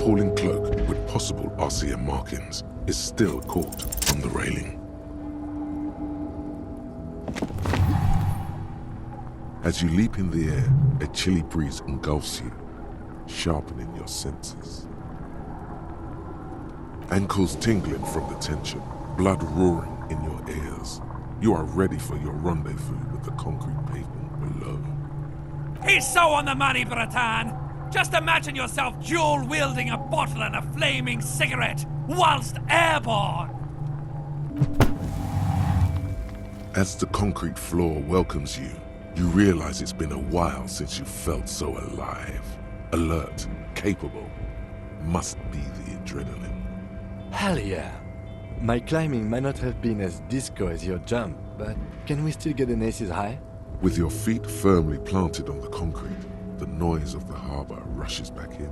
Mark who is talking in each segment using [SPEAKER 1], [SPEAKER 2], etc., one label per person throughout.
[SPEAKER 1] tarpaulin cloak with possible RCM markings is still caught on the railing. As you leap in the air, a chilly breeze engulfs you, sharpening your senses. Ankles tingling from the tension, blood roaring in your ears. You are ready for your rendezvous with the concrete pavement below.
[SPEAKER 2] He's so on the money, Breton! Just imagine yourself dual-wielding a bottle and a flaming cigarette whilst airborne!
[SPEAKER 1] As the concrete floor welcomes you, you realize it's been a while since you felt so alive. Alert, capable. Must be the adrenaline.
[SPEAKER 3] Hell yeah. My climbing might not have been as disco as your jump, but can we still get an aces high?
[SPEAKER 1] With your feet firmly planted on the concrete, the noise of the harbor rushes back in.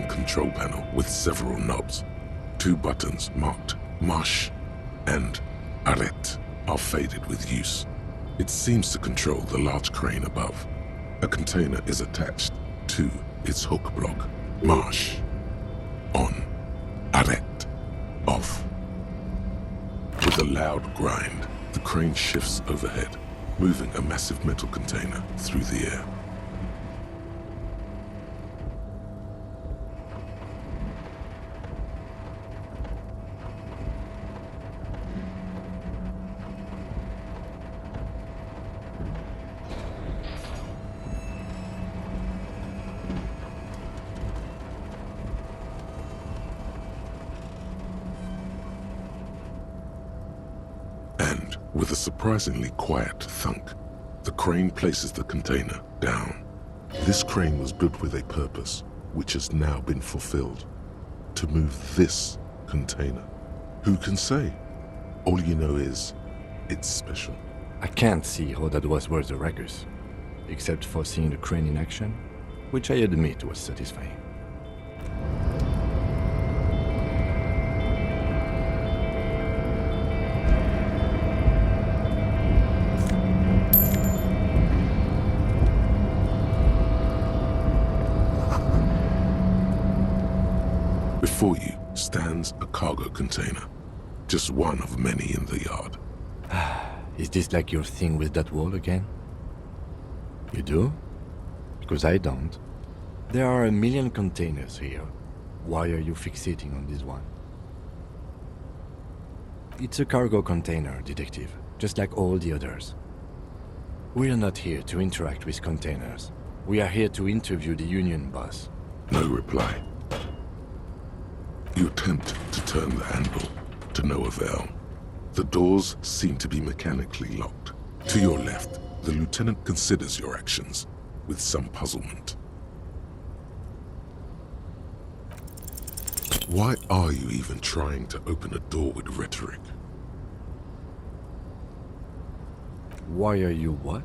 [SPEAKER 1] Control panel with several knobs. 2 buttons marked Marche and Arrête are faded with use. It seems to control the large crane above. A container is attached to its hook block. Marche. On. Arrête. Off. With a loud grind, the crane shifts overhead, moving a massive metal container through the air. With a surprisingly quiet thunk, the crane places the container down. This crane was built with a purpose, which has now been fulfilled. To move this container. Who can say? All you know is, it's special.
[SPEAKER 3] I can't see how that was worth the ruckus, except for seeing the crane in action, which I admit was satisfying.
[SPEAKER 1] Before you stands a cargo container, just one of many in the yard.
[SPEAKER 3] Is this like your thing with that wall again? You do? Because I don't. There are a million containers here. Why are you fixating on this one? It's a cargo container, detective, just like all the others. We are not here to interact with containers. We are here to interview the union boss.
[SPEAKER 1] No reply. You attempt to turn the handle, to no avail. The doors seem to be mechanically locked. To your left, the lieutenant considers your actions with some puzzlement. Why are you even trying to open a door with rhetoric?
[SPEAKER 3] Why are you what?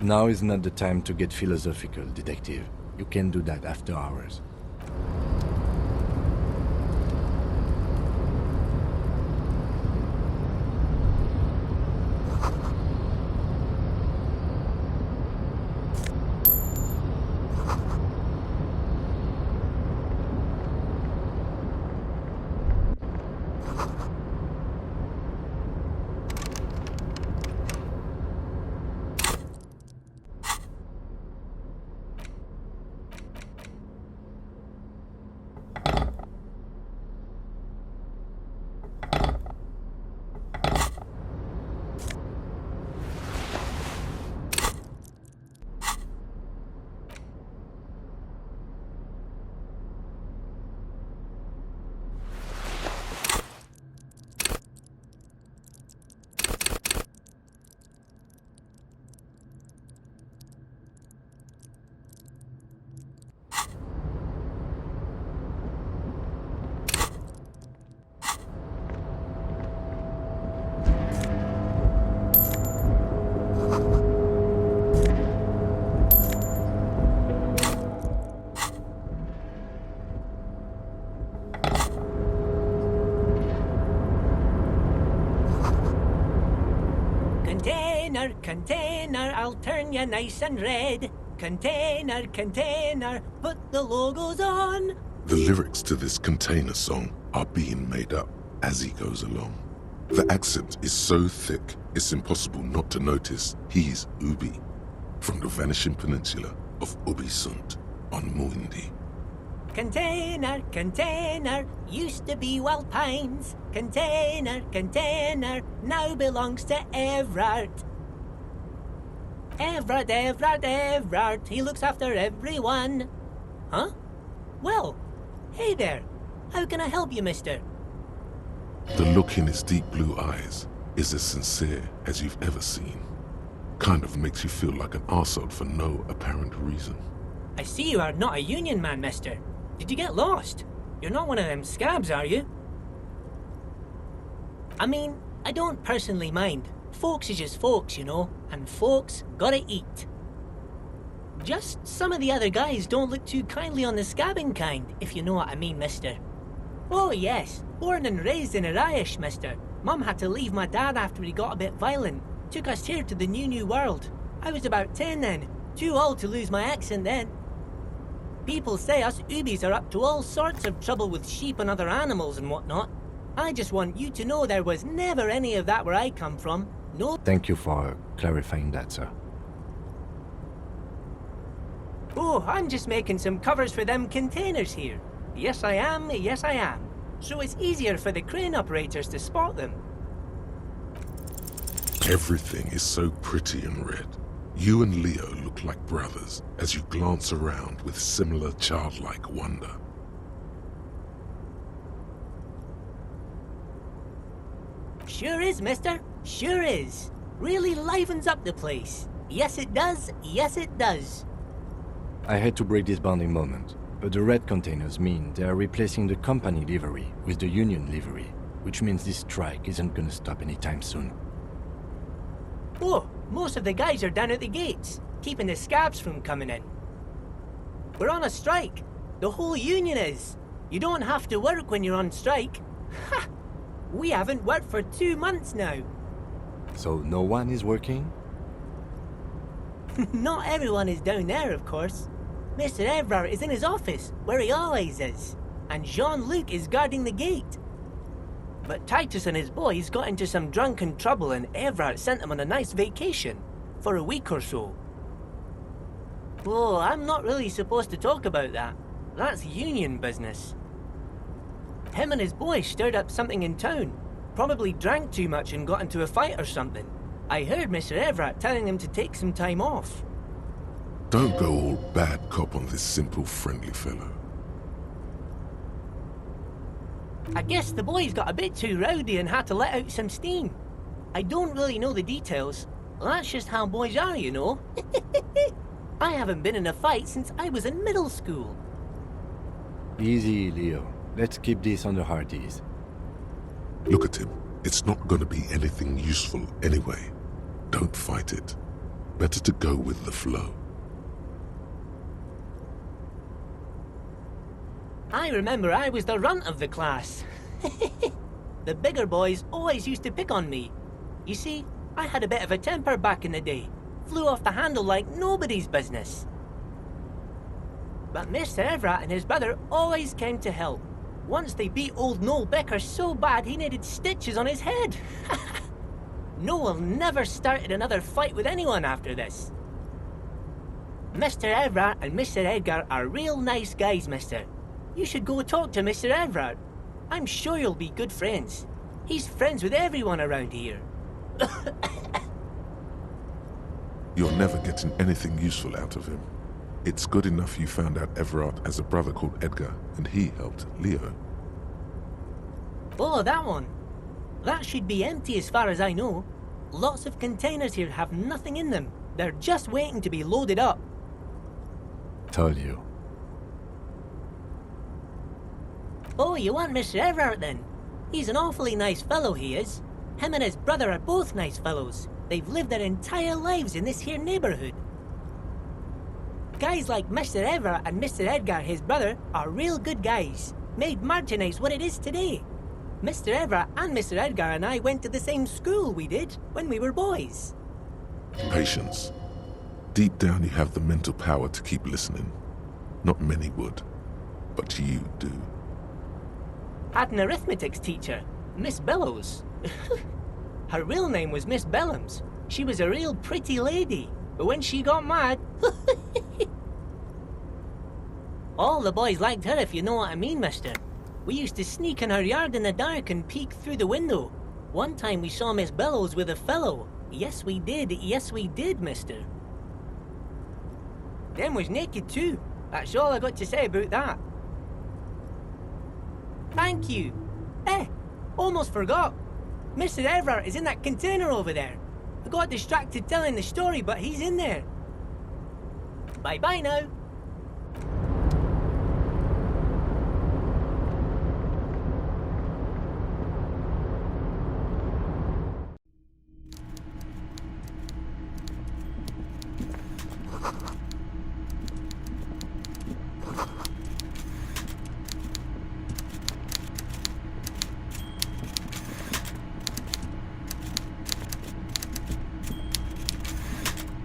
[SPEAKER 3] Now is not the time to get philosophical, detective. You can do that after hours.
[SPEAKER 4] Container, container, I'll turn you nice and red. Container, container, put the logos on.
[SPEAKER 1] The lyrics to this container song are being made up as he goes along. The accent is so thick, it's impossible not to notice he's Ubi, from the vanishing peninsula of Ubisund on Muindi.
[SPEAKER 4] Container, container, used to be Wild Pines. Container, container, now belongs to Evrart. Evrart, Evrart, Evrart, he looks after everyone. Huh? Well, hey there. How can I help you, mister?
[SPEAKER 1] The look in his deep blue eyes is as sincere as you've ever seen. Kind of makes you feel like an arsehole for no apparent reason.
[SPEAKER 4] I see you are not a union man, mister. Did you get lost? You're not one of them scabs, are you? I mean, I don't personally mind. Folks is just folks, you know, and folks gotta eat. Just some of the other guys don't look too kindly on the scabbing kind, if you know what I mean, mister. Oh yes, born and raised in Arish, mister. Mum had to leave my dad after he got a bit violent. Took us here to the new world. I was about 10 then, too old to lose my accent then. People say us Ubis are up to all sorts of trouble with sheep and other animals and whatnot. I just want you to know there was never any of that where I come from. No.
[SPEAKER 3] Thank you for clarifying that, sir.
[SPEAKER 4] Oh, I'm just making some covers for them containers here. Yes I am, yes I am. So it's easier for the crane operators to spot them.
[SPEAKER 1] Everything is so pretty and red. You and Leo look like brothers as you glance around with similar childlike wonder.
[SPEAKER 4] Sure is, mister. Sure is. Really livens up the place. Yes it does, yes it does.
[SPEAKER 3] I had to break this bonding moment, but the red containers mean they are replacing the company livery with the union livery, which means this strike isn't gonna stop anytime soon.
[SPEAKER 4] Oh, most of the guys are down at the gates, keeping the scabs from coming in. We're on a strike. The whole union is. You don't have to work when you're on strike. Ha! We haven't worked for 2 months now.
[SPEAKER 3] So no one is working?
[SPEAKER 4] Not everyone is down there, of course. Mr. Evrart is in his office, where he always is, and Jean-Luc is guarding the gate. But Titus and his boys got into some drunken trouble and Evrart sent them on a nice vacation, for a week or so. Oh, I'm not really supposed to talk about that. That's union business. Him and his boys stirred up something in town. Probably drank too much and got into a fight or something. I heard Mr. Evrart telling them to take some time off.
[SPEAKER 1] Don't go all bad cop on this simple, friendly fellow.
[SPEAKER 4] I guess the boys got a bit too rowdy and had to let out some steam. I don't really know the details. That's just how boys are, you know. I haven't been in a fight since I was in middle school.
[SPEAKER 3] Easy, Leo. Let's keep this on the hardies.
[SPEAKER 1] Look at him. It's not going to be anything useful anyway. Don't fight it. Better to go with the flow.
[SPEAKER 4] I remember I was the runt of the class. The bigger boys always used to pick on me. You see, I had a bit of a temper back in the day. Flew off the handle like nobody's business. But Mr. Evrart and his brother always came to help. Once they beat old Noel Becker so bad he needed stitches on his head. Noel never started another fight with anyone after this. Mr. Evrart and Mr. Edgar are real nice guys, mister. You should go talk to Mr. Evrart. I'm sure you'll be good friends. He's friends with everyone around here.
[SPEAKER 1] You're never getting anything useful out of him. It's good enough you found out Evrart has a brother called Edgar, and he helped Leo.
[SPEAKER 4] Oh, that one. That should be empty as far as I know. Lots of containers here have nothing in them. They're just waiting to be loaded up.
[SPEAKER 3] Told you.
[SPEAKER 4] Oh, you want Mr. Evrart then? He's an awfully nice fellow, he is. Him and his brother are both nice fellows. They've lived their entire lives in this here neighborhood. Guys like Mr. Evrart and Mr. Edgar, his brother, are real good guys. Made Martinites what it is today. Mr. Evrart and Mr. Edgar and I went to the same school, we did, when we were boys.
[SPEAKER 1] Patience. Deep down you have the mental power to keep listening. Not many would, but you do.
[SPEAKER 4] Had an arithmetics teacher, Miss Bellows. Her real name was Miss Bellams. She was a real pretty lady, but when she got mad... All the boys liked her, if you know what I mean, mister. We used to sneak in her yard in the dark and peek through the window. One time we saw Miss Bellows with a fellow. Yes, we did, mister. Them was naked too. That's all I got to say about that. Thank you. Almost forgot. Mr. Evrart is in that container over there. I got distracted telling the story, but he's in there. Bye-bye now.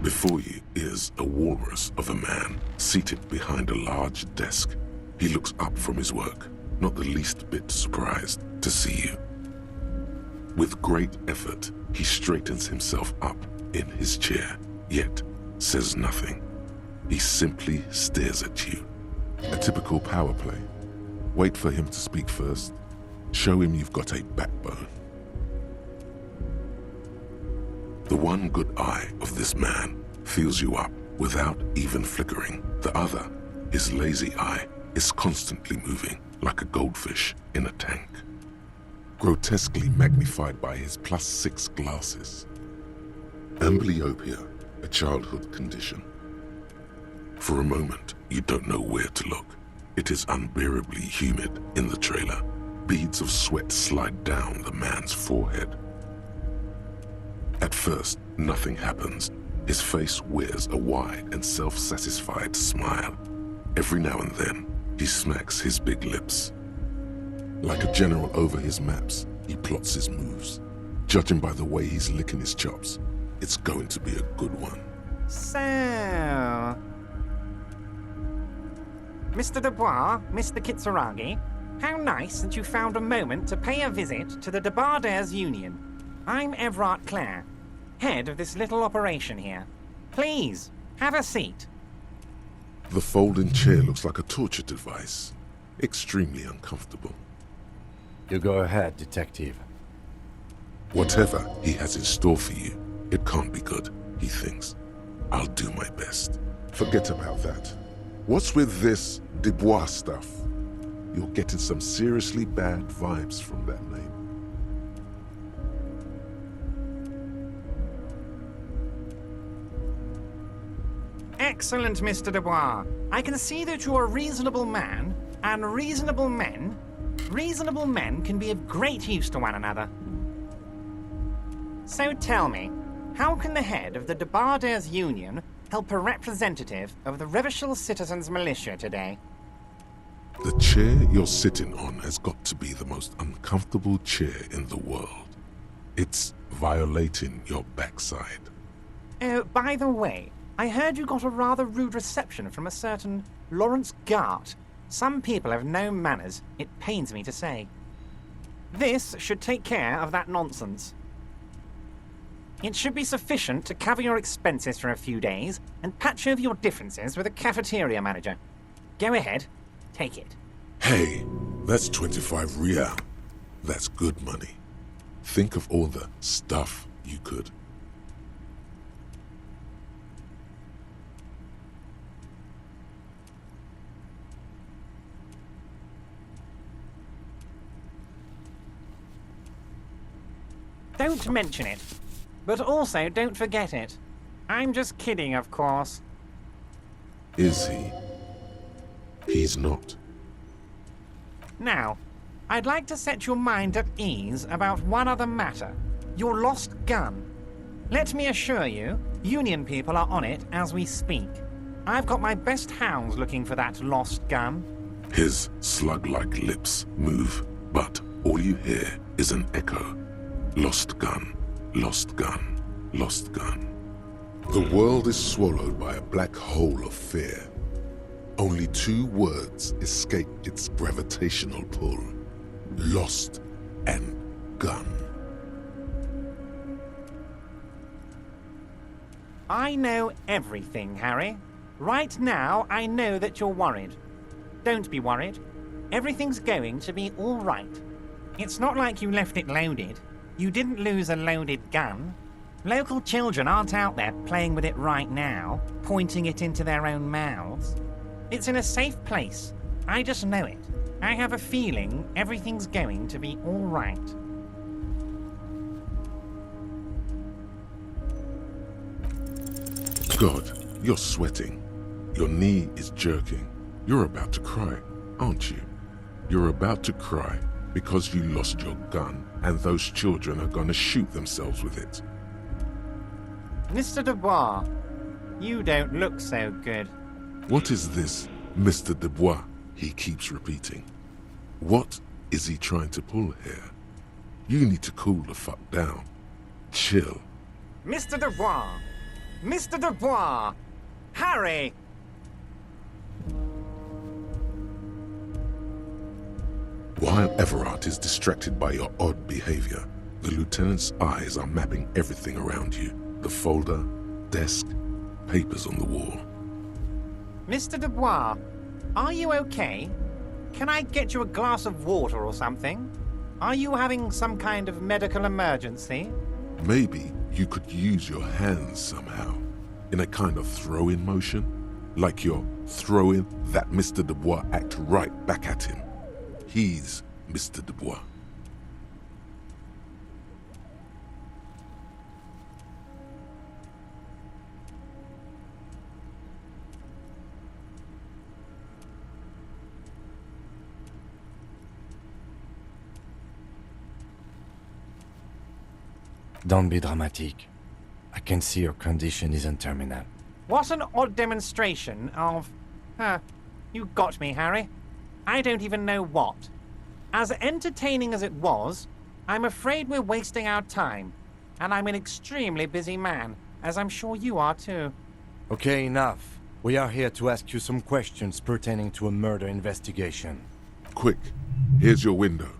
[SPEAKER 1] Before you is a walrus of a man seated behind a large desk. He looks up from his work, not the least bit surprised to see you. With great effort, he straightens himself up in his chair, yet says nothing. He simply stares at you. A typical power play. Wait for him to speak first. Show him you've got a backbone. The one good eye of this man fills you up without even flickering. The other, his lazy eye, is constantly moving like a goldfish in a tank, grotesquely magnified by his +6 glasses. Amblyopia, a childhood condition. For a moment, you don't know where to look. It is unbearably humid in the trailer. Beads of sweat slide down the man's forehead. At first, nothing happens. His face wears a wide and self-satisfied smile. Every now and then, he smacks his big lips. Like a general over his maps, he plots his moves. Judging by the way he's licking his chops, it's going to be a good one.
[SPEAKER 5] So... Mr. Dubois, Mr. Kitsuragi, how nice that you found a moment to pay a visit to the Debardairs Union. I'm Evrart Clare, head of this little operation here. Please, have a seat.
[SPEAKER 1] The folding chair looks like a torture device. Extremely uncomfortable.
[SPEAKER 3] You go ahead, detective.
[SPEAKER 1] Whatever he has in store for you, it can't be good, he thinks. I'll do my best. Forget about that. What's with this Dubois stuff? You're getting some seriously bad vibes from that name.
[SPEAKER 5] Excellent, Mr. Dubois. I can see that you're a reasonable man, and reasonable men can be of great use to one another. So tell me, how can the head of the Debardairs Union help a representative of the Revachol Citizens Militia today?
[SPEAKER 1] The chair you're sitting on has got to be the most uncomfortable chair in the world. It's violating your backside.
[SPEAKER 5] Oh, by the way, I heard you got a rather rude reception from a certain Lawrence Gart. Some people have no manners, it pains me to say. This should take care of that nonsense. It should be sufficient to cover your expenses for a few days and patch over your differences with a cafeteria manager. Go ahead, take it.
[SPEAKER 1] Hey, that's 25 real. That's good money. Think of all the stuff you could.
[SPEAKER 5] Don't mention it, but also don't forget it. I'm just kidding, of course.
[SPEAKER 1] Is he? He's not.
[SPEAKER 5] Now, I'd like to set your mind at ease about one other matter. Your lost gun. Let me assure you, Union people are on it as we speak. I've got my best hounds looking for that lost gun.
[SPEAKER 1] His slug-like lips move, but All you hear is an echo. Lost gun, lost gun, lost gun. The world is swallowed by a black hole of fear. Only 2 words escape its gravitational pull. Lost and gun.
[SPEAKER 5] I know everything, Harry. Right now, I know that you're worried. Don't be worried. Everything's going to be all right. It's not like you left it loaded. You didn't lose a loaded gun. Local children aren't out there playing with it right now, pointing it into their own mouths. It's in a safe place. I just know it. I have a feeling everything's going to be all right.
[SPEAKER 1] God, you're sweating. Your knee is jerking. You're about to cry, aren't you? You're about to cry because you lost your gun and those children are going to shoot themselves with it.
[SPEAKER 5] Mr. Dubois, you don't look so good.
[SPEAKER 1] What is this, Mr. Dubois? He keeps repeating. What is he trying to pull here? You need to cool the fuck down. Chill.
[SPEAKER 5] Mr. Dubois! Mr. Dubois! Harry!
[SPEAKER 1] While Evrart is distracted by your odd behavior, the lieutenant's eyes are mapping everything around you. The folder, desk, papers on the wall.
[SPEAKER 5] Mr. Dubois, are you okay? Can I get you a glass of water or something? Are you having some kind of medical emergency?
[SPEAKER 1] Maybe you could use your hands somehow, in a kind of throw-in motion, like you're throwing that Mr. Dubois act right back at him. He's Mr. Dubois.
[SPEAKER 3] Don't be dramatic. I can see your condition isn't terminal.
[SPEAKER 5] What an odd demonstration of... you got me, Harry. I don't even know what. As entertaining as it was, I'm afraid we're wasting our time. And I'm an extremely busy man, as I'm sure you are too.
[SPEAKER 3] Okay, enough. We are here to ask you some questions pertaining to a murder investigation.
[SPEAKER 1] Quick, here's your window.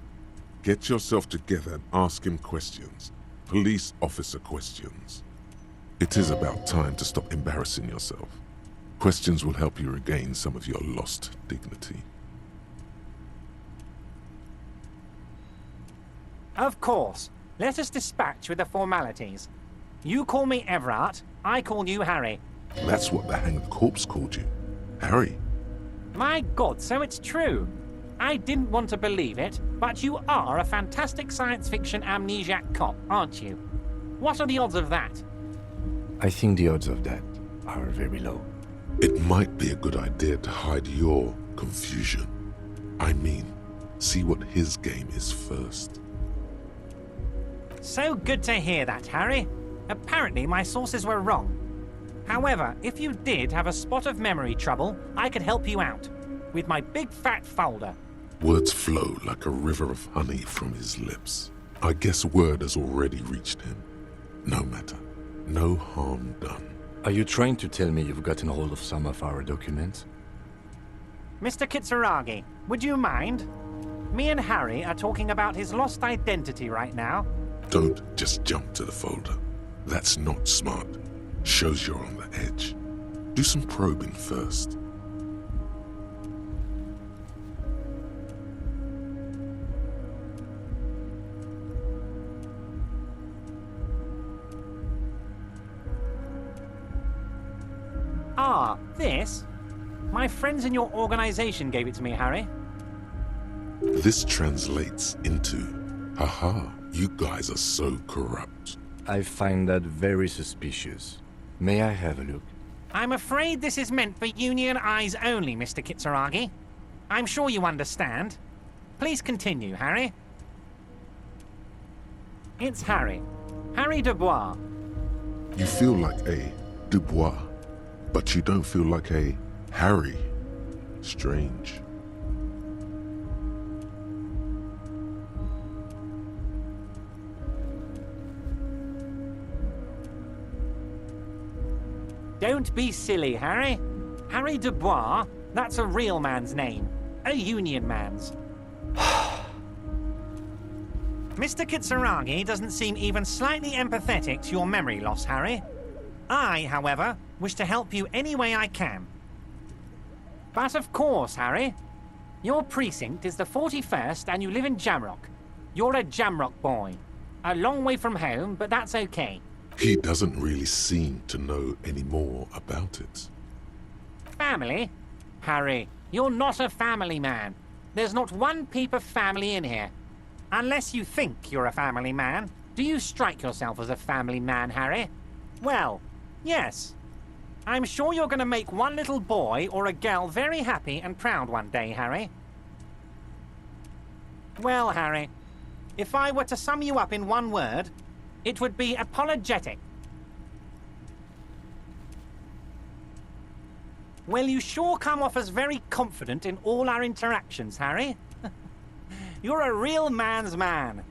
[SPEAKER 1] Get yourself together and ask him questions. Police officer questions. It is about time to stop embarrassing yourself. Questions will help you regain some of your lost dignity.
[SPEAKER 5] Of course. Let us dispatch with the formalities. You call me Evrart, I call you Harry.
[SPEAKER 1] That's what the hanged corpse called you. Harry.
[SPEAKER 5] My God, so it's true. I didn't want to believe it, but you are a fantastic science fiction amnesiac cop, aren't you? What are the odds of that?
[SPEAKER 3] I think the odds of that are very low.
[SPEAKER 1] It might be a good idea to hide your confusion. I mean, see what his game is first.
[SPEAKER 5] So good to hear that, Harry. Apparently my sources were wrong. However, if you did have a spot of memory trouble, I could help you out. With my big fat folder.
[SPEAKER 1] Words flow like a river of honey from his lips. I guess word has already reached him. No matter. No harm done.
[SPEAKER 3] Are you trying to tell me you've gotten hold of some of our documents?
[SPEAKER 5] Mr. Kitsuragi, would you mind? Me and Harry are talking about his lost identity right now.
[SPEAKER 1] Don't just jump to the folder. That's not smart. Shows you're on the edge. Do some probing first.
[SPEAKER 5] Ah, this? My friends in your organization gave it to me, Harry.
[SPEAKER 1] This translates into, haha, you guys are so corrupt.
[SPEAKER 3] I find that very suspicious. May I have a look?
[SPEAKER 5] I'm afraid this is meant for Union eyes only, Mr. Kitsuragi. I'm sure you understand. Please continue, Harry. It's Harry. Harry Dubois.
[SPEAKER 1] You feel like a Dubois, but you don't feel like a Harry. Strange.
[SPEAKER 5] Don't be silly, Harry. Harry Dubois, that's a real man's name. A union man's. Mr. Kitsuragi doesn't seem even slightly empathetic to your memory loss, Harry. I, however, wish to help you any way I can. But of course, Harry, your precinct is the 41st and you live in Jamrock. You're a Jamrock boy. A long way from home, but that's okay.
[SPEAKER 1] He doesn't really seem to know any more about it.
[SPEAKER 5] Family? Harry, you're not a family man. There's not one peep of family in here. Unless you think you're a family man. Do you strike yourself as a family man, Harry? Well, yes. I'm sure you're going to make one little boy or a girl very happy and proud one day, Harry. Well, Harry, if I were to sum you up in one word, it would be apologetic. Well, you sure come off as very confident in all our interactions, Harry. You're a real man's man.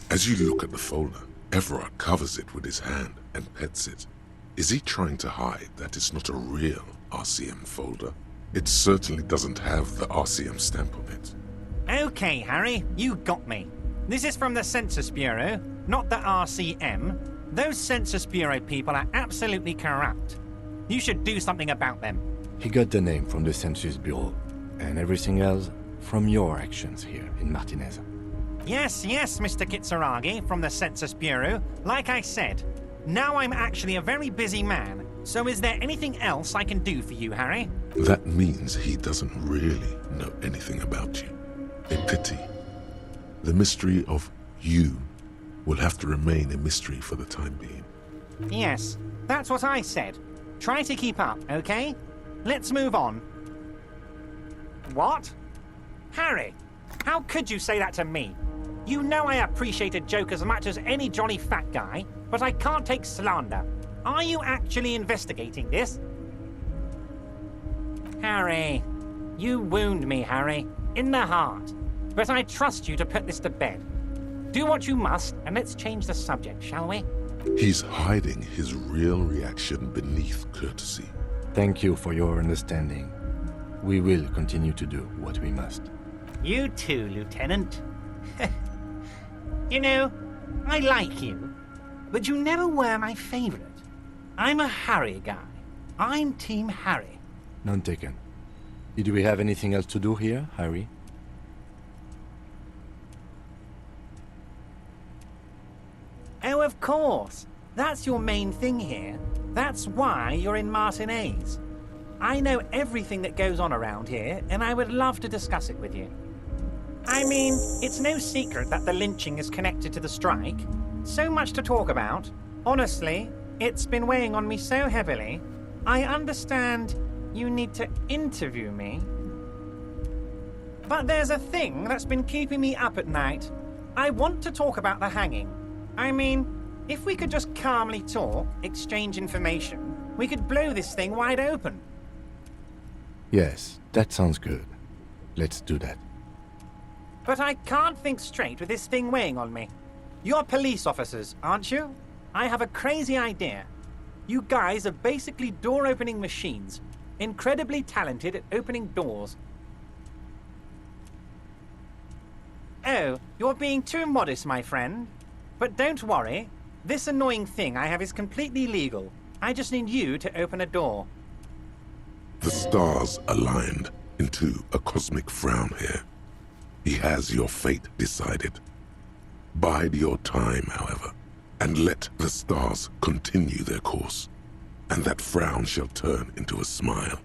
[SPEAKER 1] As you look at the folder, Evrart covers it with his hand and pets it. Is he trying to hide that it's not a real RCM folder? It certainly doesn't have the RCM stamp on it.
[SPEAKER 5] Okay, Harry, you got me. This is from the Census Bureau, not the RCM. Those Census Bureau people are absolutely corrupt. You should do something about them.
[SPEAKER 3] He got the name from the Census Bureau, and everything else from your actions here in Martinez.
[SPEAKER 5] Yes, Mr. Kitsuragi from the Census Bureau. Like I said, now I'm actually a very busy man. So is there anything else I can do for you, Harry?
[SPEAKER 1] That means he doesn't really know anything about you. A pity. The mystery of you will have to remain a mystery for the time being.
[SPEAKER 5] Yes, that's what I said. Try to keep up, okay? Let's move on. What? Harry, how could you say that to me? You know I appreciate a joke as much as any jolly fat guy, but I can't take slander. Are you actually investigating this? Harry, you wound me, Harry, in the heart. But I trust you to put this to bed. Do what you must, and let's change the subject, shall we?
[SPEAKER 1] He's hiding his real reaction beneath courtesy.
[SPEAKER 3] Thank you for your understanding. We will continue to do what we must.
[SPEAKER 5] You too, Lieutenant. You know, I like you, but you never were my favorite. I'm a Harry guy. I'm Team Harry.
[SPEAKER 3] None taken. Did we have anything else to do here, Harry?
[SPEAKER 5] Oh, of course. That's your main thing here. That's why you're in Martinez. I know everything that goes on around here, and I would love to discuss it with you. I mean, it's no secret that the lynching is connected to the strike. So much to talk about. Honestly, it's been weighing on me so heavily. I understand you need to interview me. But there's a thing that's been keeping me up at night. I want to talk about the hanging. I mean, if we could just calmly talk, exchange information, we could blow this thing wide open.
[SPEAKER 3] Yes, that sounds good. Let's do that.
[SPEAKER 5] But I can't think straight with this thing weighing on me. You're police officers, aren't you? I have a crazy idea. You guys are basically door-opening machines, incredibly talented at opening doors. Oh, you're being too modest, my friend. But don't worry. This annoying thing I have is completely legal. I just need you to open a door.
[SPEAKER 1] The stars aligned into a cosmic frown here. He has your fate decided. Bide your time, however, and let the stars continue their course, and that frown shall turn into a smile.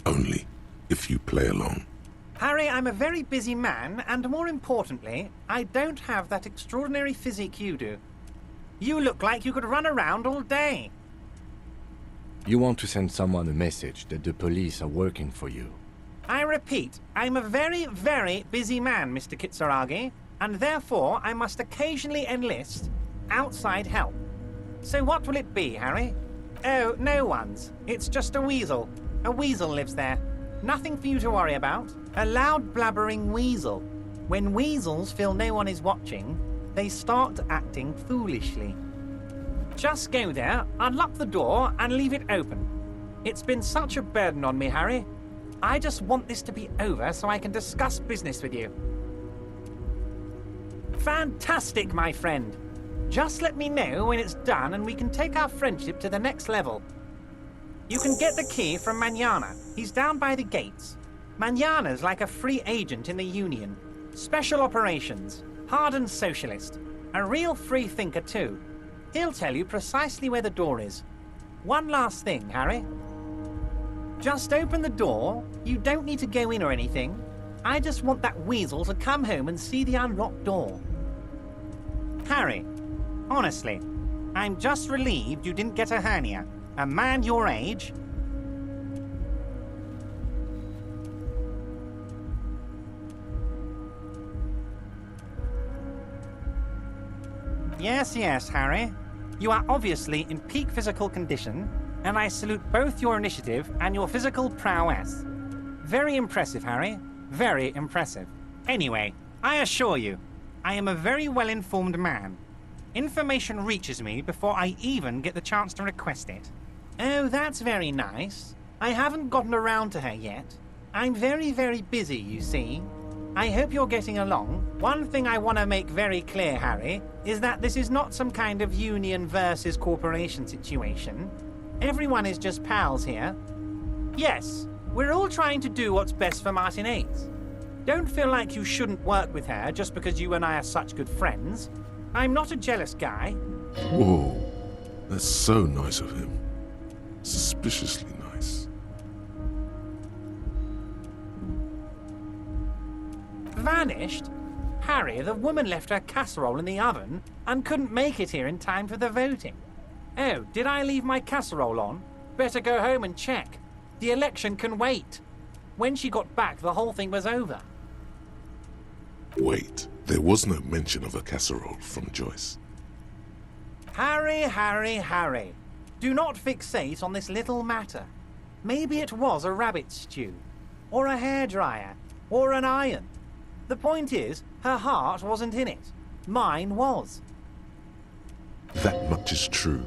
[SPEAKER 1] Only if you play along.
[SPEAKER 5] Harry, I'm a very busy man, and more importantly, I don't have that extraordinary physique you do. You look like you could run around all day.
[SPEAKER 3] You want to send someone a message that the police are working for you.
[SPEAKER 5] I repeat, I'm a very, very busy man, Mr. Kitsuragi, and therefore I must occasionally enlist outside help. So what will it be, Harry? Oh, no one's. It's just a weasel. A weasel lives there. Nothing for you to worry about. A loud blabbering weasel. When weasels feel no one is watching, they start acting foolishly. Just go there, unlock the door, and leave it open. It's been such a burden on me, Harry. I just want this to be over so I can discuss business with you. Fantastic, my friend. Just let me know when it's done and we can take our friendship to the next level. You can get the key from Manana. He's down by the gates. Manana's like a free agent in the Union. Special operations. Hardened socialist. A real free thinker too. He'll tell you precisely where the door is. One last thing, Harry. Just open the door. You don't need to go in or anything. I just want that weasel to come home and see the unlocked door. Harry, honestly, I'm just relieved you didn't get a hernia. A man your age... Yes, Harry. You are obviously in peak physical condition, and I salute both your initiative and your physical prowess. Very impressive, Harry. Very impressive. Anyway, I assure you, I am a very well-informed man. Information reaches me before I even get the chance to request it. Oh, that's very nice. I haven't gotten around to her yet. I'm very, very busy, you see. I hope you're getting along. One thing I want to make very clear, Harry, is that this is not some kind of union versus corporation situation. Everyone is just pals here. Yes, we're all trying to do what's best for Martinaise. Don't feel like you shouldn't work with her just because you and I are such good friends. I'm not a jealous guy.
[SPEAKER 1] Whoa, that's so nice of him. Suspiciously nice.
[SPEAKER 5] Vanished? Harry, the woman left her casserole in the oven and couldn't make it here in time for the voting. Oh, did I leave my casserole on? Better go home and check. The election can wait. When she got back, the whole thing was over.
[SPEAKER 1] Wait, there was no mention of a casserole from Joyce.
[SPEAKER 5] Harry. Do not fixate on this little matter. Maybe it was a rabbit stew, or a hairdryer, or an iron. The point is, her heart wasn't in it. Mine was.
[SPEAKER 1] That much is true.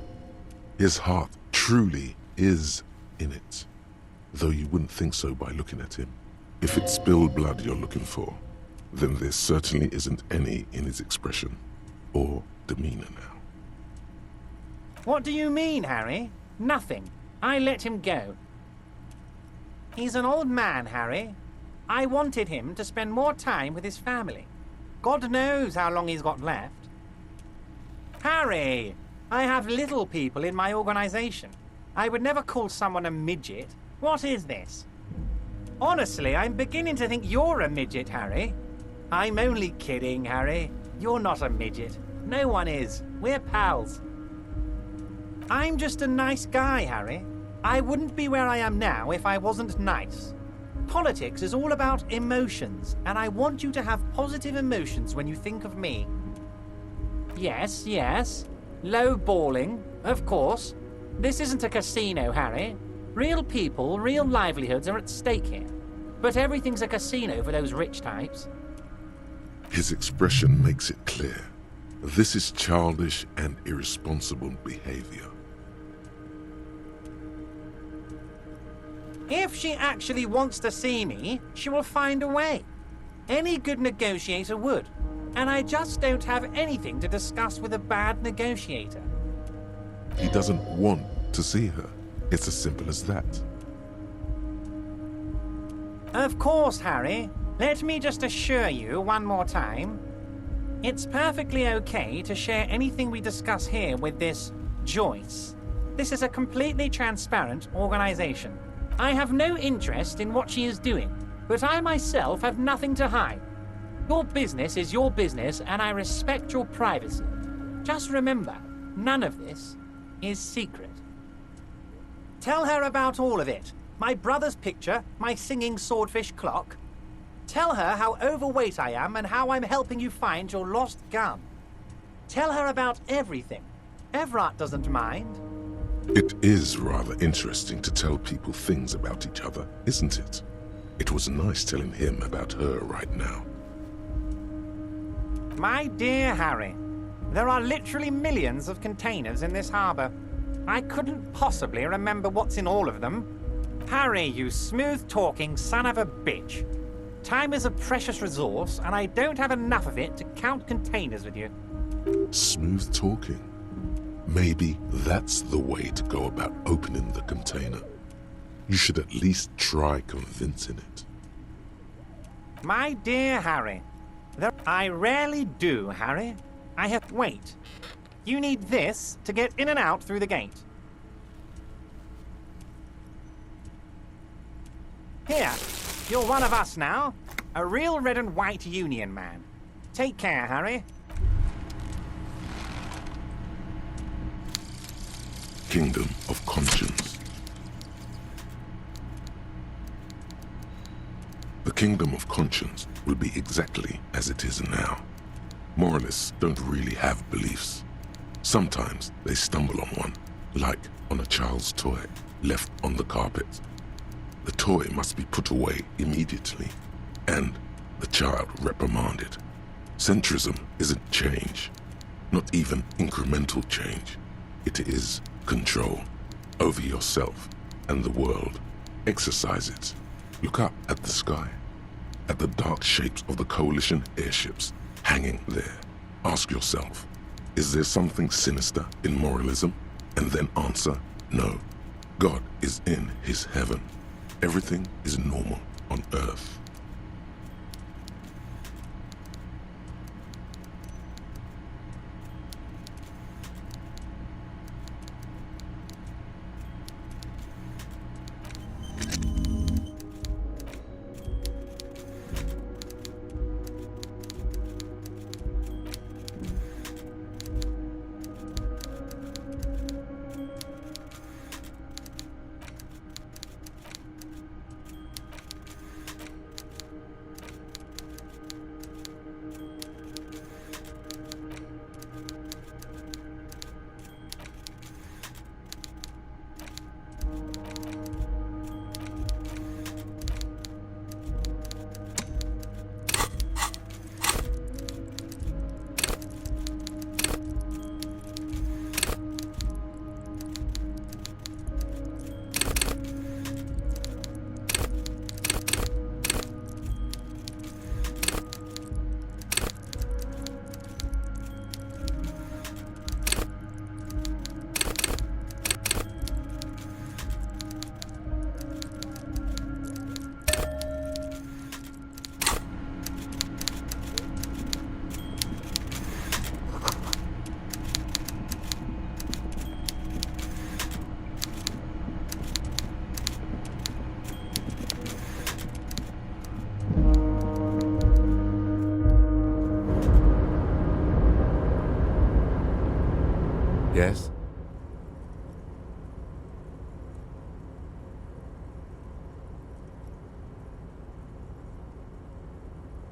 [SPEAKER 1] His heart truly is in it. Though you wouldn't think so by looking at him. If it's spilled blood you're looking for, then there certainly isn't any in his expression or demeanor now.
[SPEAKER 5] What do you mean, Harry? Nothing. I let him go. He's an old man, Harry. I wanted him to spend more time with his family. God knows how long he's got left. Harry! I have little people in my organization. I would never call someone a midget. What is this? Honestly, I'm beginning to think you're a midget, Harry. I'm only kidding, Harry. You're not a midget. No one is. We're pals. I'm just a nice guy, Harry. I wouldn't be where I am now if I wasn't nice. Politics is all about emotions, and I want you to have positive emotions when you think of me. Yes. Low balling, of course. This isn't a casino, Harry. Real people, real livelihoods are at stake here. But everything's a casino for those rich types.
[SPEAKER 1] His expression makes it clear. This is childish and irresponsible behavior.
[SPEAKER 5] If she actually wants to see me, she will find a way. Any good negotiator would. And I just don't have anything to discuss with a bad negotiator.
[SPEAKER 1] He doesn't want to see her. It's as simple as that.
[SPEAKER 5] Of course, Harry. Let me just assure you one more time. It's perfectly okay to share anything we discuss here with this Joyce. This is a completely transparent organization. I have no interest in what she is doing, but I myself have nothing to hide. Your business is your business, and I respect your privacy. Just remember, none of this is secret. Tell her about all of it. My brother's picture, my singing swordfish clock. Tell her how overweight I am and how I'm helping you find your lost gun. Tell her about everything. Evrart doesn't mind.
[SPEAKER 1] It is rather interesting to tell people things about each other, isn't it? It was nice telling him about her right now.
[SPEAKER 5] My dear Harry, there are literally millions of containers in this harbor. I couldn't possibly remember what's in all of them. Harry, you smooth-talking son of a bitch. Time is a precious resource, and I don't have enough of it to count containers with you.
[SPEAKER 1] Smooth talking. Maybe that's the way to go about opening the container. You should at least try convincing it.
[SPEAKER 5] My dear Harry, I rarely do, Harry. Wait. You need this to get in and out through the gate. Here, you're one of us now. A real red and white union man. Take care, Harry.
[SPEAKER 1] Kingdom of Conscience. The Kingdom of Conscience will be exactly as it is now. Moralists don't really have beliefs. Sometimes they stumble on one, like on a child's toy left on the carpet. The toy must be put away immediately, and the child reprimanded. Centrism isn't change, not even incremental change. It is control over yourself and the world. Exercise it. Look up at the sky, at the dark shapes of the coalition airships hanging there. Ask yourself, is there something sinister in moralism? And then answer, no. God is in his heaven. Everything is normal on earth.
[SPEAKER 3] Yes?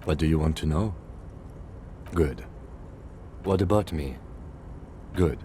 [SPEAKER 3] What do you want to know? Good. What about me? Good.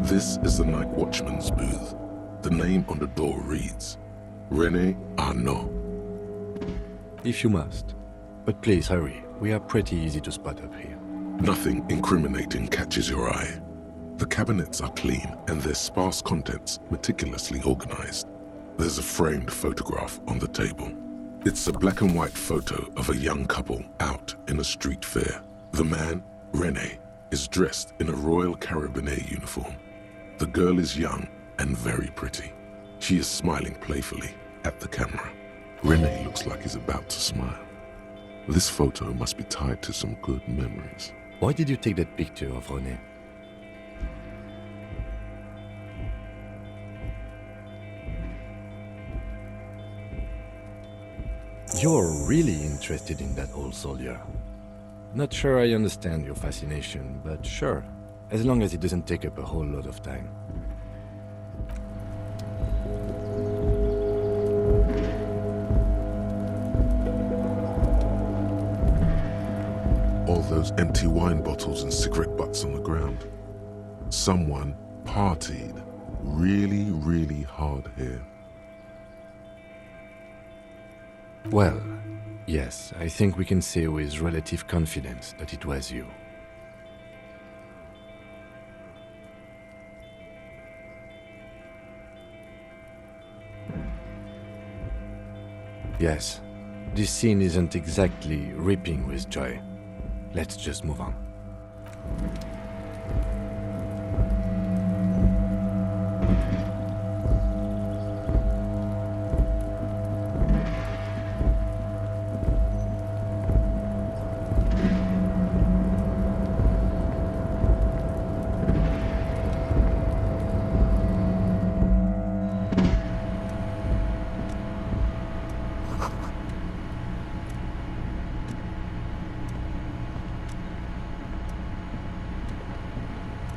[SPEAKER 1] This is the night watchman's booth. The name on the door reads, René Arnaud.
[SPEAKER 3] If you must. But please hurry. We are pretty easy to spot up here.
[SPEAKER 1] Nothing incriminating catches your eye. The cabinets are clean and their sparse contents meticulously organized. There's a framed photograph on the table. It's a black and white photo of a young couple out in a street fair. The man, René, is dressed in a Royal Carabinier uniform. The girl is young and very pretty. She is smiling playfully at the camera. René looks like he's about to smile. This photo must be tied to some good memories.
[SPEAKER 3] Why did you take that picture of René? You're really interested in that old soldier. Not sure I understand your fascination, but sure, as long as it doesn't take up a whole lot of time.
[SPEAKER 1] All those empty wine bottles and cigarette butts on the ground. Someone partied really, really hard here.
[SPEAKER 3] Well, yes, I think we can say with relative confidence that it was you. Yes, this scene isn't exactly ripping with joy. Let's just move on.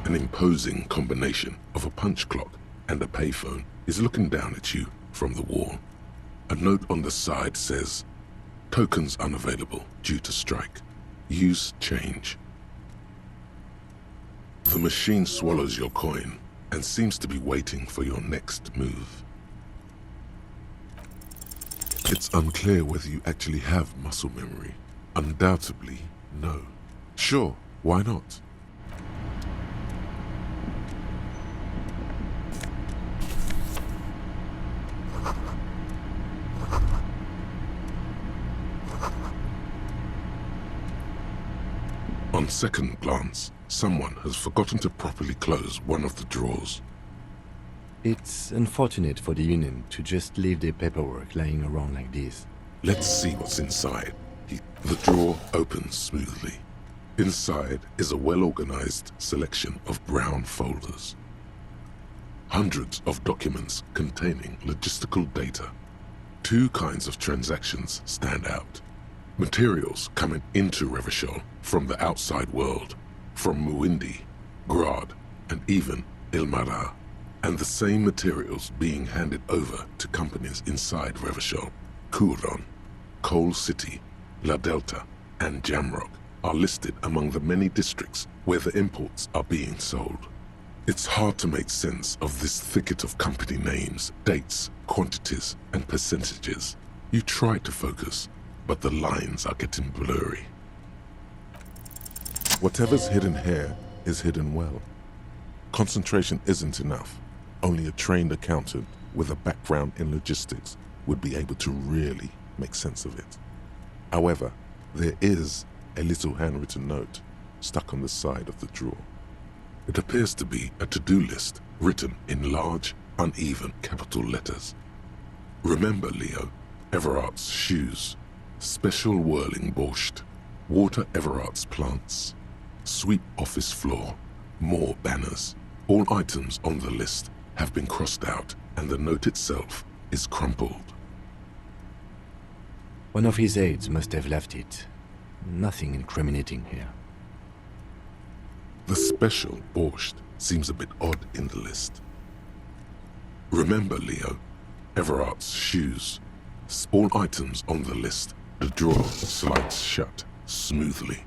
[SPEAKER 1] An imposing combination of a punch clock and a payphone is looking down at you from the wall. A note on the side says, "Tokens unavailable due to strike. Use change." The machine swallows your coin and seems to be waiting for your next move. It's unclear whether you actually have muscle memory. Undoubtedly, no. Sure, why not? On second glance, someone has forgotten to properly close one of the drawers.
[SPEAKER 3] It's unfortunate for the Union to just leave their paperwork lying around like this.
[SPEAKER 1] Let's see what's inside. The drawer opens smoothly. Inside is a well-organized selection of brown folders. Hundreds of documents containing logistical data. Two kinds of transactions stand out. Materials coming into Revachol from the outside world, from Muindi, Grad, and even Ilmara, and the same materials being handed over to companies inside Revachol. Kuron, Coal City, La Delta, and Jamrock are listed among the many districts where the imports are being sold. It's hard to make sense of this thicket of company names, dates, quantities, and percentages. You try to focus, but the lines are getting blurry. Whatever's hidden here is hidden well. Concentration isn't enough. Only a trained accountant with a background in logistics would be able to really make sense of it. However, there is a little handwritten note stuck on the side of the drawer. It appears to be a to-do list written in large, uneven capital letters. Remember, Leo, Evrart's shoes, special whirling borscht, water Evrart's plants, sweep office floor, more banners. All items on the list have been crossed out and the note itself is crumpled.
[SPEAKER 3] One of his aides must have left it. Nothing incriminating here.
[SPEAKER 1] The special borscht seems a bit odd in the list. Remember, Leo, Evrart's shoes. All items on the list. The drawer slides shut smoothly.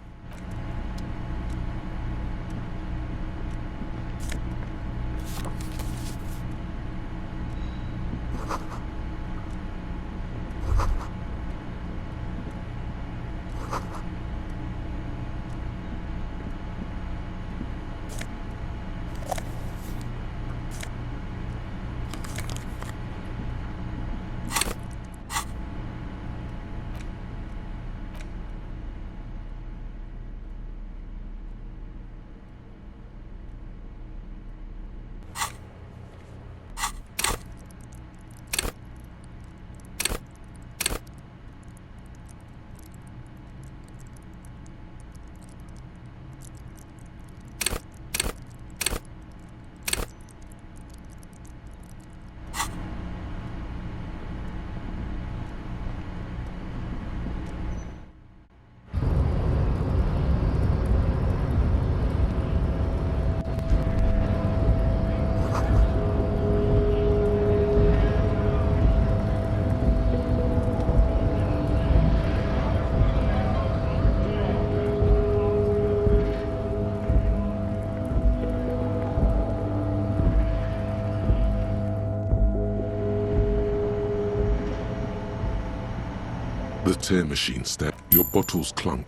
[SPEAKER 1] The tear machine step. Your bottles clunk.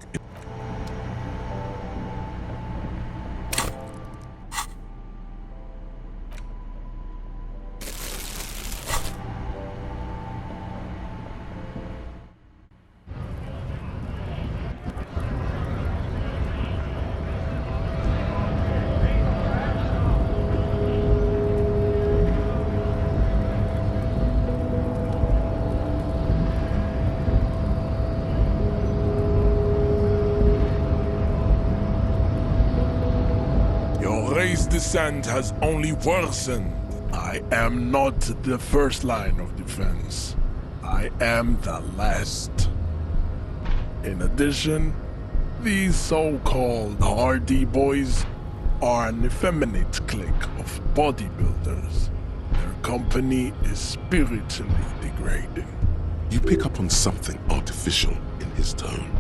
[SPEAKER 6] Descent has only worsened. I am not the first line of defense. I am the last. In addition, these so-called hardy boys are an effeminate clique of bodybuilders. Their company is spiritually degrading.
[SPEAKER 1] You pick up on something artificial in his tone,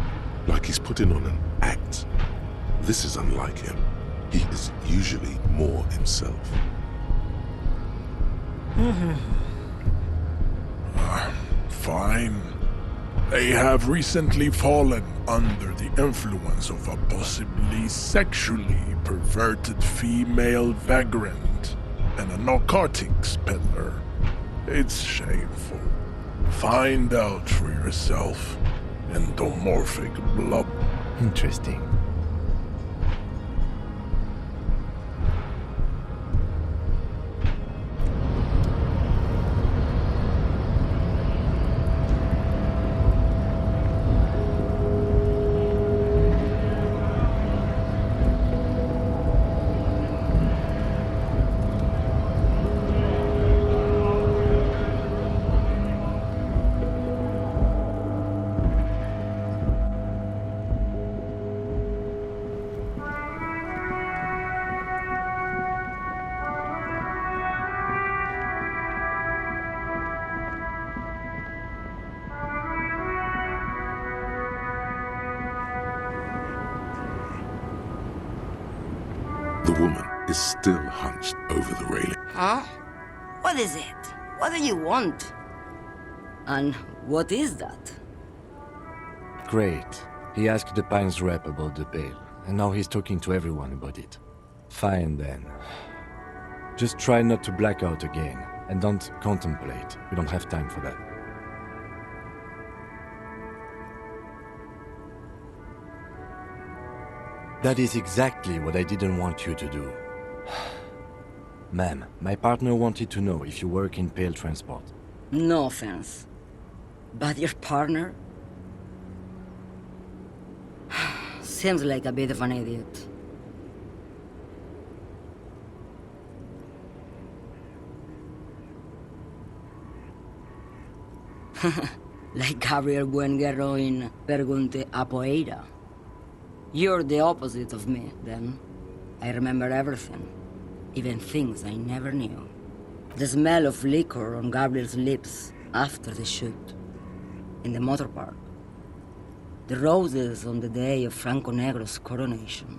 [SPEAKER 1] like he's putting on an act. This is unlike him. He is usually more himself.
[SPEAKER 6] Fine. They have recently fallen under the influence of a possibly sexually perverted female vagrant and a narcotics peddler. It's shameful. Find out for yourself. Endomorphic blob.
[SPEAKER 3] Interesting.
[SPEAKER 1] The woman is still hunched over the railing.
[SPEAKER 7] Huh? What is it? What do you want? And what is that?
[SPEAKER 3] Great. He asked the Pines rep about the bail, and now he's talking to everyone about it. Fine then. Just try not to black out again, and don't contemplate. We don't have time for that. That is exactly what I didn't want you to do. Ma'am, my partner wanted to know if you work in Pale Transport.
[SPEAKER 7] No offense. But your partner? Seems like a bit of an idiot. Like Gabriel Buenguerro in Pergunte a Poeira. You're the opposite of me, then. I remember everything. Even things I never knew. The smell of liquor on Gabriel's lips after the shoot. In the motor park. The roses on the day of Franco Negro's coronation.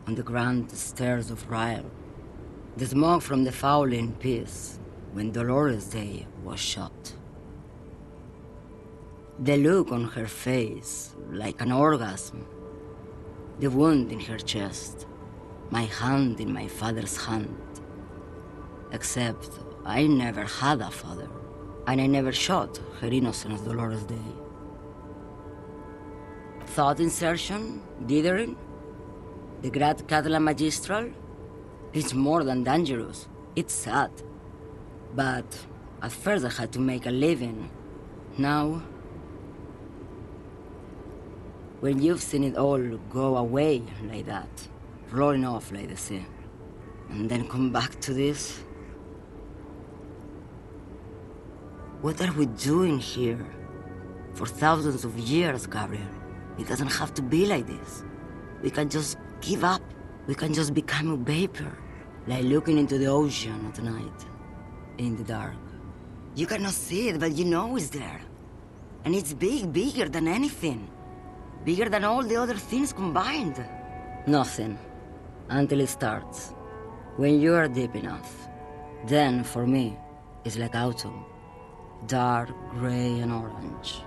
[SPEAKER 7] On the grand stairs of Ryle. The smoke from the Fowling Piece when Dolores Day was shot. The look on her face, like an orgasm. The wound in her chest. My hand in my father's hand. Except I never had a father, and I never shot her innocent Dolores Day. Thought insertion? Dithering? The Grad Catalan Magistral? It's more than dangerous. It's sad. But at first I had to make a living. Now, when you've seen it all go away like that, rolling off like the sea, and then come back to this? What are we doing here? For thousands of years, Gabriel. It doesn't have to be like this. We can just give up. We can just become a vapor, like looking into the ocean at night, in the dark. You cannot see it, but you know it's there. And it's big, bigger than anything. Bigger than all the other things combined. Nothing. Until it starts. When you are deep enough. Then, for me, it's like autumn. Dark, gray, and orange.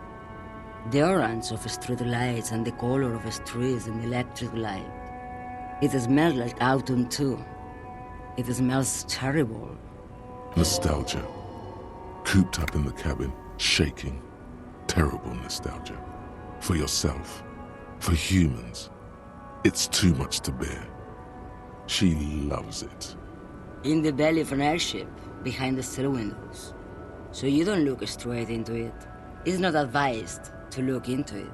[SPEAKER 7] The orange of street lights and the color of streets in the electric light. It smells like autumn too. It smells terrible.
[SPEAKER 1] Nostalgia. Cooped up in the cabin, shaking. Terrible nostalgia. For yourself. For humans. It's too much to bear. She loves it.
[SPEAKER 7] In the belly of an airship, behind the still windows. So you don't look straight into it. It's not advised to look into it.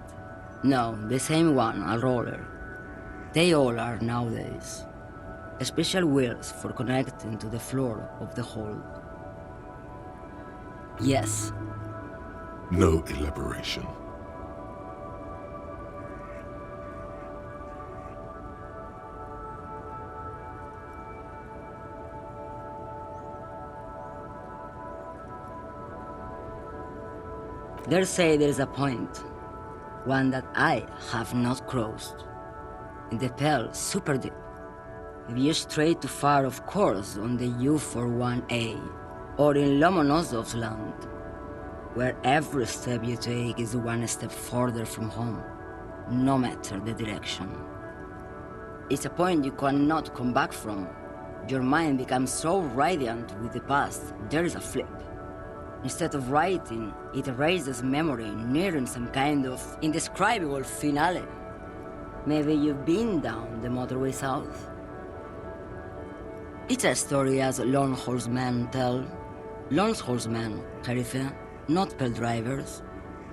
[SPEAKER 7] No, the same one, a roller. They all are nowadays. Special wheels for connecting to the floor of the hold. Yes.
[SPEAKER 1] No elaboration.
[SPEAKER 7] They say there is a point, one that I have not crossed. In the Pale, super deep. If you stray too far, of course, on the U41A, or in Lomonosov's land, where every step you take is one step further from home, no matter the direction. It's a point you cannot come back from. Your mind becomes so radiant with the past, there is a flip. Instead of writing, it erases memory, nearing some kind of indescribable finale. Maybe you've been down the motorway south. It's a story as lone horsemen tell. Lone horsemen, Sheriff, not Pale drivers.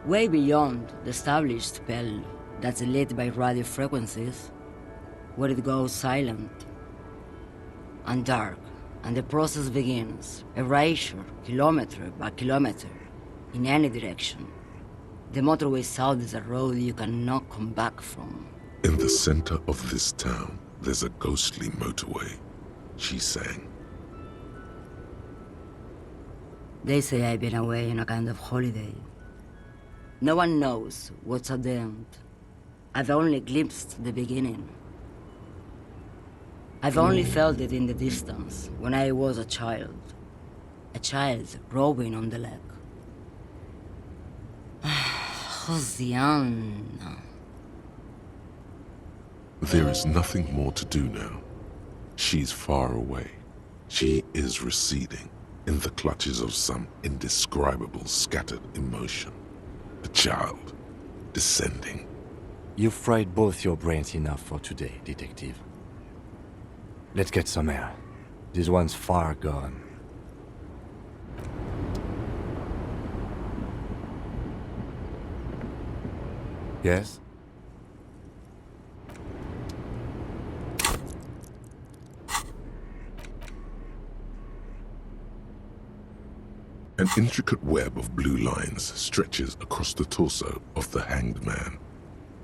[SPEAKER 7] Way beyond the established Pale that's lit by radio frequencies, where it goes silent and dark. And the process begins, erasure, kilometer by kilometer, in any direction. The motorway south is a road you cannot come back from.
[SPEAKER 1] In the center of this town, there's a ghostly motorway, she sang.
[SPEAKER 7] They say I've been away on a kind of holiday. No one knows what's at the end. I've only glimpsed the beginning. I've only felt it in the distance, when I was a child. A child rowing on the lake. Josiana.
[SPEAKER 1] There is nothing more to do now. She's far away. She is receding in the clutches of some indescribable scattered emotion. A child descending.
[SPEAKER 3] You've fried both your brains enough for today, Detective. Let's get some air. This one's far gone. Yes?
[SPEAKER 1] An intricate web of blue lines stretches across the torso of the hanged man,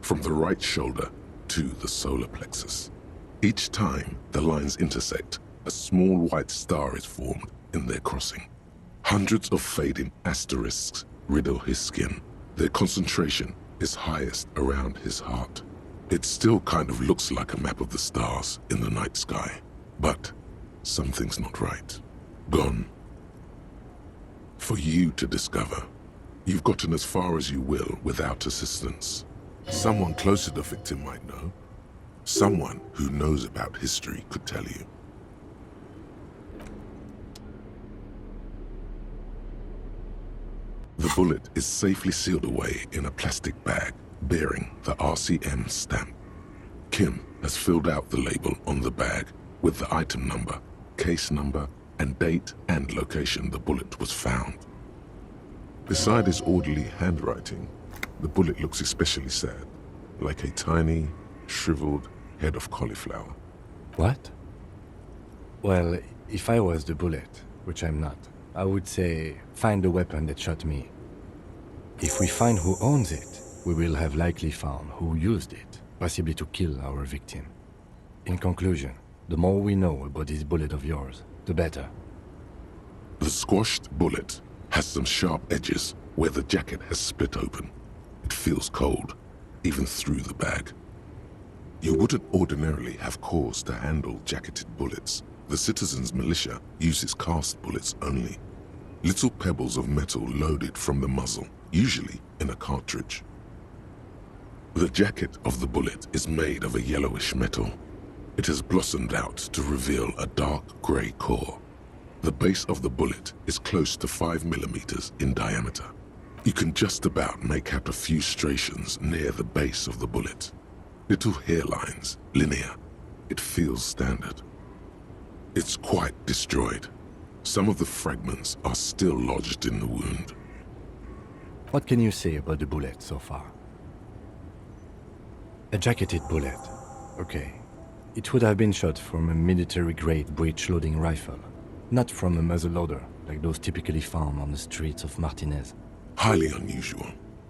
[SPEAKER 1] from the right shoulder to the solar plexus. Each time the lines intersect, a small white star is formed in their crossing. Hundreds of fading asterisks riddle his skin. Their concentration is highest around his heart. It still kind of looks like a map of the stars in the night sky. But something's not right. Gone. For you to discover. You've gotten as far as you will without assistance. Someone close to the victim might know. Someone who knows about history could tell you. The bullet is safely sealed away in a plastic bag bearing the RCM stamp. Kim has filled out the label on the bag with the item number, case number, and date and location the bullet was found. Beside his orderly handwriting, the bullet looks especially sad, like a tiny, shriveled head of cauliflower.
[SPEAKER 3] What? Well, if I was the bullet, which I'm not, I would say, find the weapon that shot me. If we find who owns it, we will have likely found who used it, possibly to kill our victim. In conclusion, the more we know about this bullet of yours, the better.
[SPEAKER 1] The squashed bullet has some sharp edges where the jacket has split open. It feels cold, even through the bag. You wouldn't ordinarily have cause to handle jacketed bullets. The citizens' militia uses cast bullets only. Little pebbles of metal loaded from the muzzle, usually in a cartridge. The jacket of the bullet is made of a yellowish metal. It has blossomed out to reveal a dark grey core. The base of the bullet is close to 5 millimeters in diameter. You can just about make out a few striations near the base of the bullet. Little hairlines, linear. It feels standard. It's quite destroyed. Some of the fragments are still lodged in the wound.
[SPEAKER 3] What can you say about the bullet so far? A jacketed bullet. Okay. It would have been shot from a military-grade breech-loading rifle, not from a muzzleloader, like those typically found on the streets of Martinez.
[SPEAKER 1] Highly unusual.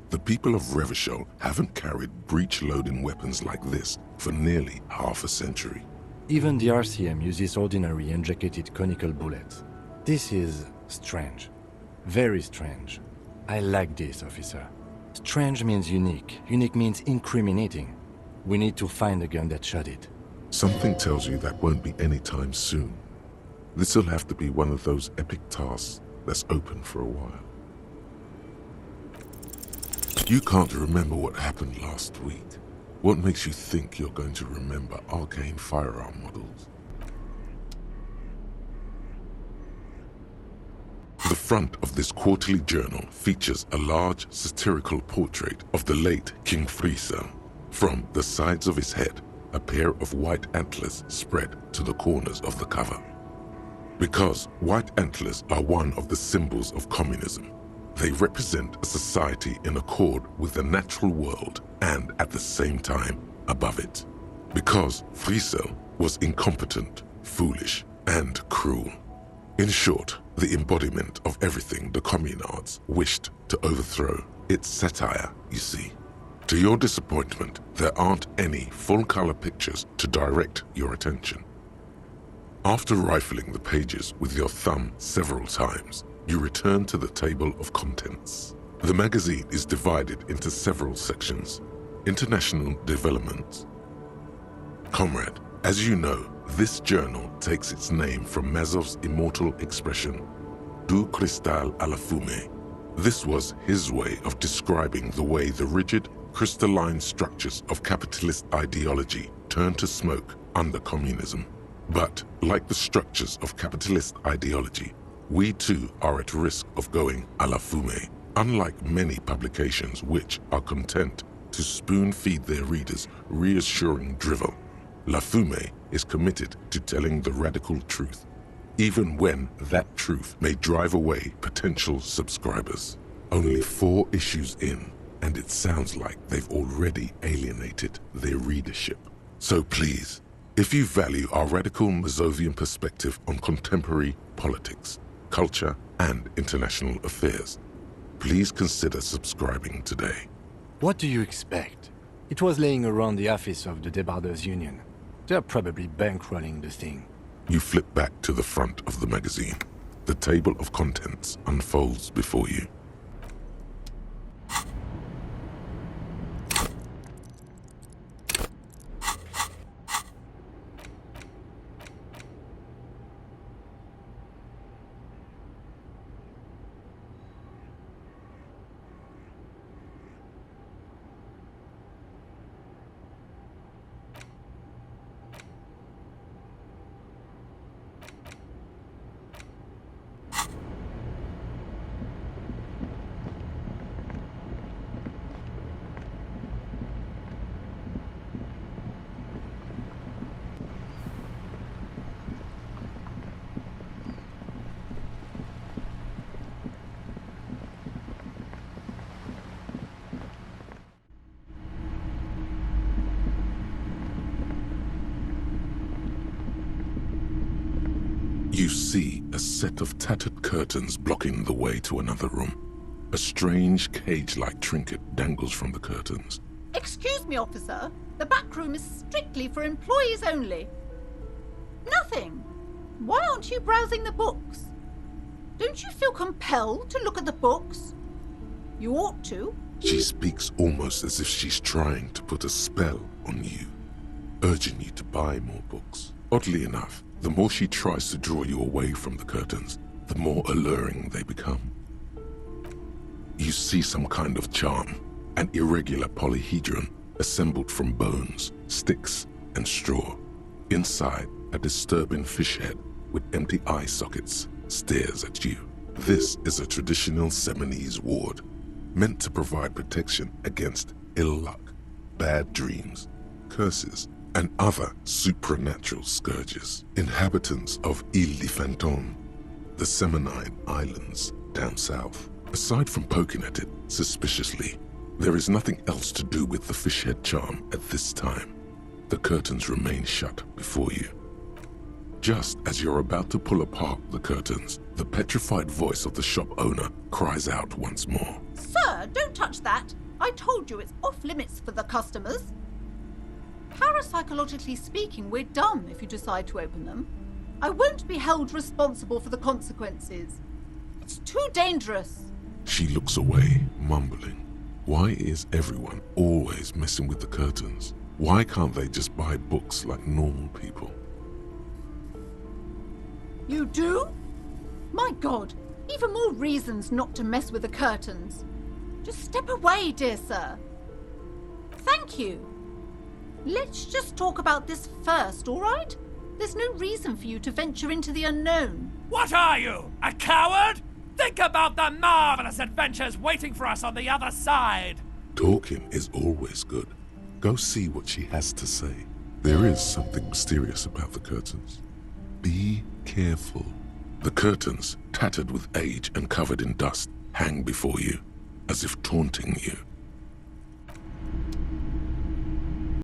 [SPEAKER 1] The people of Revachol haven't carried breech-loading weapons like this for nearly half a century.
[SPEAKER 3] Even the RCM uses ordinary unjacketed conical bullets. This is strange. Very strange. I like this, officer. Strange means unique. Unique means incriminating. We need to find the gun that shot it.
[SPEAKER 1] Something tells you that won't be anytime soon. This'll have to be one of those epic tasks that's open for a while. You can't remember what happened last week. What makes you think you're going to remember arcane firearm models? The front of this quarterly journal features a large satirical portrait of the late King Friesel. From the sides of his head, a pair of white antlers spread to the corners of the cover. Because white antlers are one of the symbols of communism, they represent a society in accord with the natural world and at the same time above it. Because Friesel was incompetent, foolish, and cruel. In short, the embodiment of everything the communards wished to overthrow. It's satire, you see. To your disappointment, there aren't any full-color pictures to direct your attention. After rifling the pages with your thumb several times, you return to the table of contents. The magazine is divided into several sections. International developments. Comrade, as you know, this journal takes its name from Mazov's immortal expression, du cristal à la fumée. This was his way of describing the way the rigid, crystalline structures of capitalist ideology turn to smoke under communism. But, like the structures of capitalist ideology, we too are at risk of going à la fumée, unlike many publications which are content to spoon-feed their readers reassuring drivel. La Fumée is committed to telling the radical truth, even when that truth may drive away potential subscribers. Only 4 issues in, and it sounds like they've already alienated their readership. So please, if you value our radical Mazovian perspective on contemporary politics, culture, and international affairs, please consider subscribing today.
[SPEAKER 3] What do you expect? It was laying around the office of the Debarders Union. They're probably bankrolling the thing.
[SPEAKER 1] You flip back to the front of the magazine. The table of contents unfolds before you. You see a set of tattered curtains blocking the way to another room. A strange cage-like trinket dangles from the curtains.
[SPEAKER 8] Excuse me, officer. The back room is strictly for employees only. Nothing. Why aren't you browsing the books? Don't you feel compelled to look at the books? You ought to.
[SPEAKER 1] She speaks almost as if she's trying to put a spell on you, urging you to buy more books. Oddly enough, the more she tries to draw you away from the curtains, the more alluring they become. You see some kind of charm, an irregular polyhedron assembled from bones, sticks, and straw. Inside, a disturbing fish head with empty eye sockets stares at you. This is a traditional Seminese ward, meant to provide protection against ill luck, bad dreams, curses, and other supernatural scourges. Inhabitants of Île de Fantôme, the Seminine Islands down south. Aside from poking at it suspiciously, there is nothing else to do with the fish head charm at this time. The curtains remain shut before you. Just as you're about to pull apart the curtains, the petrified voice of the shop owner cries out once more.
[SPEAKER 8] Sir, don't touch that. I told you it's off limits for the customers. Parapsychologically speaking, we're done if you decide to open them. I won't be held responsible for the consequences. It's too dangerous.
[SPEAKER 1] She looks away, mumbling. Why is everyone always messing with the curtains? Why can't they just buy books like normal people?
[SPEAKER 8] You do? My God, even more reasons not to mess with the curtains. Just step away, dear sir. Thank you. Let's just talk about this first, all right? There's no reason for you to venture into the unknown.
[SPEAKER 2] What are you, a coward? Think about the marvelous adventures waiting for us on the other side.
[SPEAKER 1] Talking is always good. Go see what she has to say. There is something mysterious about the curtains. Be careful. The curtains, tattered with age and covered in dust, hang before you, as if taunting you.